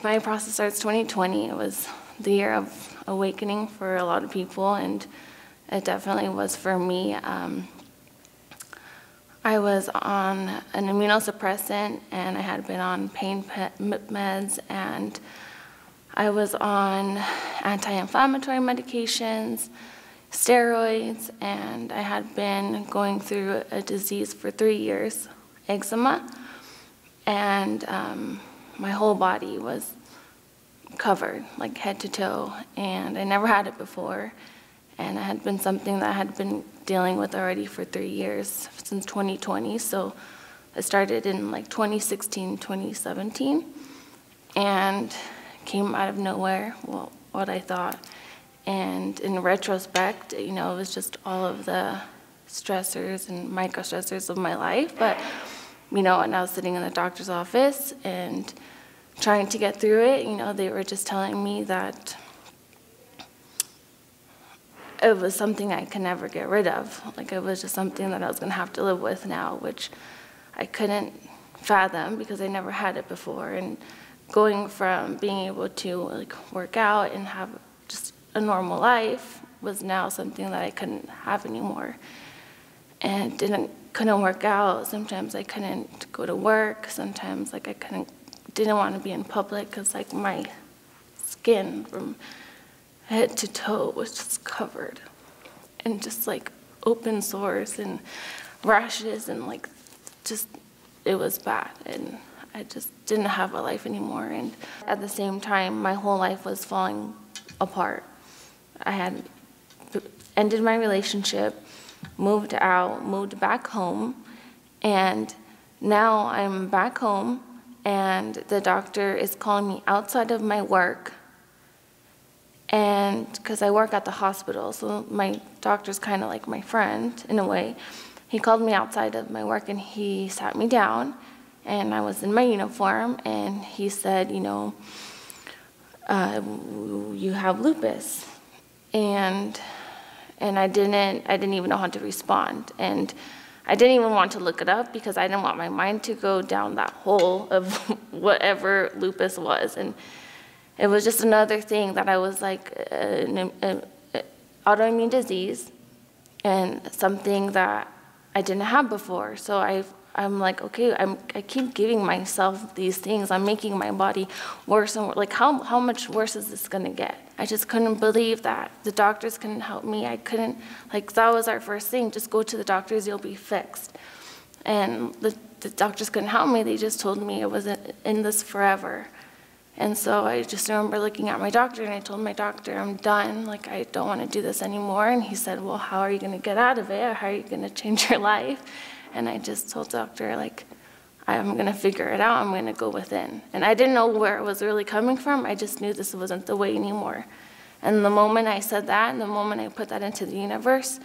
my process starts 2020. It was the year of awakening for a lot of people, and it definitely was for me. I was on an immunosuppressant, and I had been on pain meds, and I was on anti-inflammatory medications, steroids, and I had been going through a disease for 3 years, eczema, and my whole body was covered, like head to toe, and I never had it before, and it had been something that I had been dealing with already for 3 years, since 2020, so it started in like 2016, 2017, and came out of nowhere, well, what I thought. And in retrospect, you know, it was just all of the stressors and micro stressors of my life. But, you know, and I was sitting in the doctor's office and trying to get through it, you know, they were just telling me that it was something I could never get rid of. Like, it was just something that I was gonna have to live with now, which I couldn't fathom because I never had it before. And going from being able to like work out and have just a normal life was now something that I couldn't have anymore. And couldn't work out. Sometimes I couldn't go to work. Sometimes like I didn't want to be in public because like my skin from head to toe was just covered and just like open sores and rashes and like just, it was bad. And I just didn't have a life anymore. And at the same time, my whole life was falling apart. I had ended my relationship, moved out, moved back home, and now I'm back home, and the doctor is calling me outside of my work, and because I work at the hospital, so my doctor's kind of like my friend in a way. He called me outside of my work, and he sat me down, and I was in my uniform, and he said, you know, you have lupus. And I didn't even know how to respond. And I didn't even want to look it up because I didn't want my mind to go down that hole of whatever lupus was. And it was just another thing that I was like an autoimmune disease and something that I didn't have before. So I'm like, okay, I keep giving myself these things. I'm making my body worse and worse. Like, how much worse is this gonna get? I just couldn't believe that. The doctors couldn't help me. I couldn't, like, that was our first thing. Just go to the doctors, you'll be fixed. And the doctors couldn't help me. They just told me it was in this forever. And so I just remember looking at my doctor, and I told my doctor, I'm done. Like, I don't want to do this anymore. And he said, well, how are you gonna get out of it? How are you gonna change your life? And I just told the doctor, like, I'm going to figure it out. I'm going to go within. And I didn't know where it was really coming from. I just knew this wasn't the way anymore. And the moment I said that, and the moment I put that into the universe,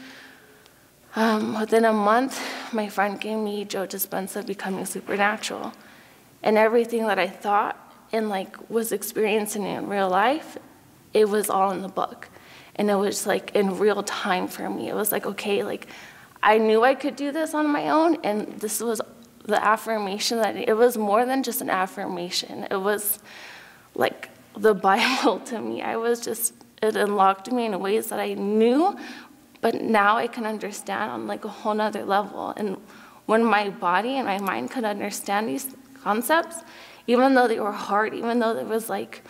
within a month, my friend gave me Joe Dispenza, Becoming Supernatural. And everything that I thought and like was experiencing in real life, it was all in the book. And it was like in real time for me. It was like, okay, like, I knew I could do this on my own, and this was the affirmation that it was more than just an affirmation. It was like the Bible to me. It unlocked me in ways that I knew, but now I can understand on like a whole nother level. And when my body and my mind could understand these concepts, even though they were hard, even though there was like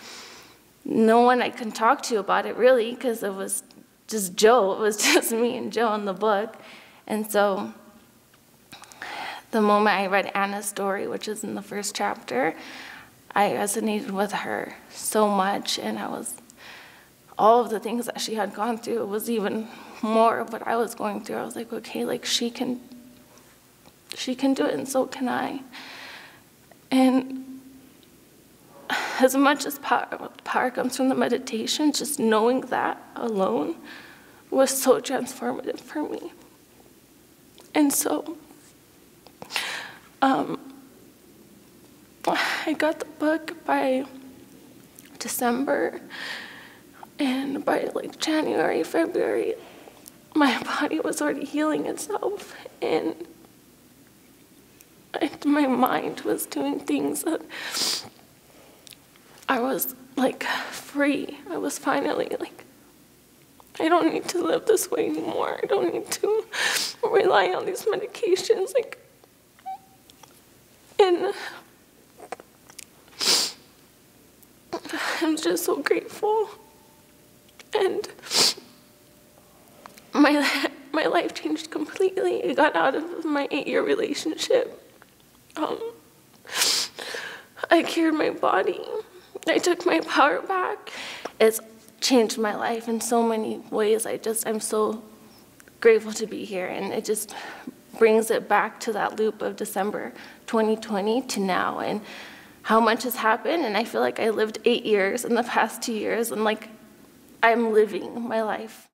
no one I could talk to about it really, because it was just Joe, it was just me and Joe in the book. And so the moment I read Anna's story, which is in the first chapter, I resonated with her so much, and all of the things that she had gone through, it was even more of what I was going through. I was like, okay, like she can do it, and so can I. And as much as power comes from the meditation, just knowing that alone was so transformative for me. And so I got the book by December, and by like January, February, my body was already healing itself, and my mind was doing things that I was like free. I was finally like, I don't need to live this way anymore. I don't need to rely on these medications. Like, and I'm just so grateful. And my life changed completely. I got out of my 8-year relationship. I cured my body. I took my power back. It's changed my life in so many ways. I'm so grateful to be here, and it just brings it back to that loop of December 2020 to now, and how much has happened. And I feel like I lived 8 years in the past 2 years, and like I'm living my life.